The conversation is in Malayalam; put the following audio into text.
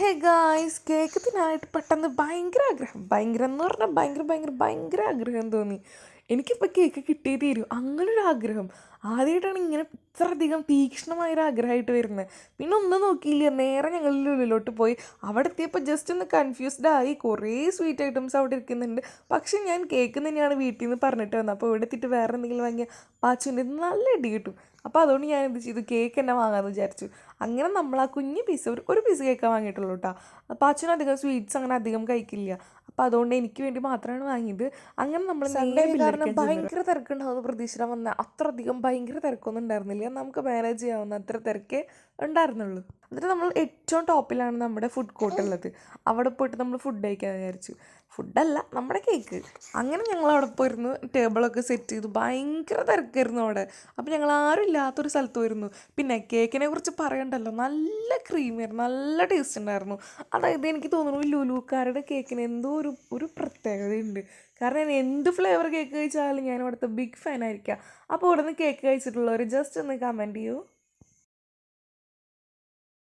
ഹേ ഗായ്സ്, കേക്ക് തിന്നാനായിട്ട് പെട്ടെന്ന് ഭയങ്കര ആഗ്രഹം. ഭയങ്കരം എന്ന് പറഞ്ഞാൽ ഭയങ്കര ആഗ്രഹം തോന്നി. എനിക്കിപ്പോൾ കേക്ക് കിട്ടിയേ തീരും, അങ്ങനൊരു ആഗ്രഹം. ആദ്യമായിട്ടാണ് ഇങ്ങനെ ഇത്ര അധികം തീക്ഷ്ണമായൊരു ആഗ്രഹമായിട്ട് വരുന്നത്. പിന്നെ ഒന്നും നോക്കിയില്ല, നേരെ ഞങ്ങൾ ലുലുവിലോട്ട് പോയി. അവിടെ എത്തിയപ്പോൾ ജസ്റ്റ് ഒന്ന് കൺഫ്യൂസ്ഡ് ആയി. കുറേ സ്വീറ്റ് ഐറ്റംസ് അവിടെ ഇരിക്കുന്നുണ്ട്. പക്ഷെ ഞാൻ കേക്ക് തന്നെയാണ് വീട്ടിൽ നിന്ന് പറഞ്ഞിട്ട് വന്നത്. അപ്പോൾ ഇവിടെ എത്തിയിട്ട് വേറെ എന്തെങ്കിലും വാങ്ങിയാൽ പാച്ചുവിൻ്റെ നല്ല ഇടി കിട്ടും. അപ്പോൾ അതുകൊണ്ട് ഞാൻ എന്ത് ചെയ്തു, കേക്ക് തന്നെ വാങ്ങാമെന്ന് വിചാരിച്ചു. അങ്ങനെ നമ്മൾ ആ കുഞ്ഞ് പീസ് ഒരു പീസ് കേക്കാണ് വാങ്ങിയിട്ടുള്ളൂ കേട്ടോ. അപ്പോൾ അച്ഛനും അധികം സ്വീറ്റ്സ് അങ്ങനെ അധികം കഴിക്കില്ല. അപ്പോൾ അതുകൊണ്ട് എനിക്ക് വേണ്ടി മാത്രമാണ് വാങ്ങിയത്. അങ്ങനെ നമ്മൾ സൺഡേ കാരണം ഭയങ്കര തിരക്കുണ്ടാവുന്ന പ്രതീക്ഷ വന്ന അത്ര അധികം ഭയങ്കര തിരക്കൊന്നും ഉണ്ടായിരുന്നില്ല. നമുക്ക് മാനേജ് ചെയ്യാവുന്ന അത്ര തിരക്കേ ഉണ്ടായിരുന്നുള്ളൂ. എന്നിട്ട് നമ്മൾ ഏറ്റവും ടോപ്പിലാണ് നമ്മുടെ ഫുഡ് കോർട്ട് ഉള്ളത്. അവിടെ പോയിട്ട് നമ്മൾ ഫുഡ് കഴിക്കാൻ വിചാരിച്ചു. ഫുഡല്ല, നമ്മുടെ കേക്ക്. അങ്ങനെ ഞങ്ങൾ അവിടെ പോയിരുന്നു, ടേബിളൊക്കെ സെറ്റ് ചെയ്തു. ഭയങ്കര തിരക്കായിരുന്നു അവിടെ. അപ്പോൾ ഞങ്ങൾ ആരും ഇല്ലാത്തൊരു സ്ഥലത്ത് പോയിരുന്നു. പിന്നെ കേക്കിനെ കുറിച്ച് പറയണ്ടല്ലോ, നല്ല ക്രീമിയായിരുന്നു, നല്ല ടേസ്റ്റ് ഉണ്ടായിരുന്നു. അതായത് എനിക്ക് തോന്നുന്നു ലുലുക്കാരുടെ കേക്കിന് എന്തോ ഒരു പ്രത്യേകതയുണ്ട്. കാരണം എന്ത് ഫ്ലേവർ കേക്ക് കഴിച്ചാലും ഞാൻ അവിടുത്തെ ബിഗ് ഫാൻ ആയിരിക്കാം. അപ്പോൾ ഇവിടെ നിന്ന് കേക്ക് കഴിച്ചിട്ടുള്ളവർ ജസ്റ്റ് ഒന്ന് കമൻറ്റ് ചെയ്യൂ.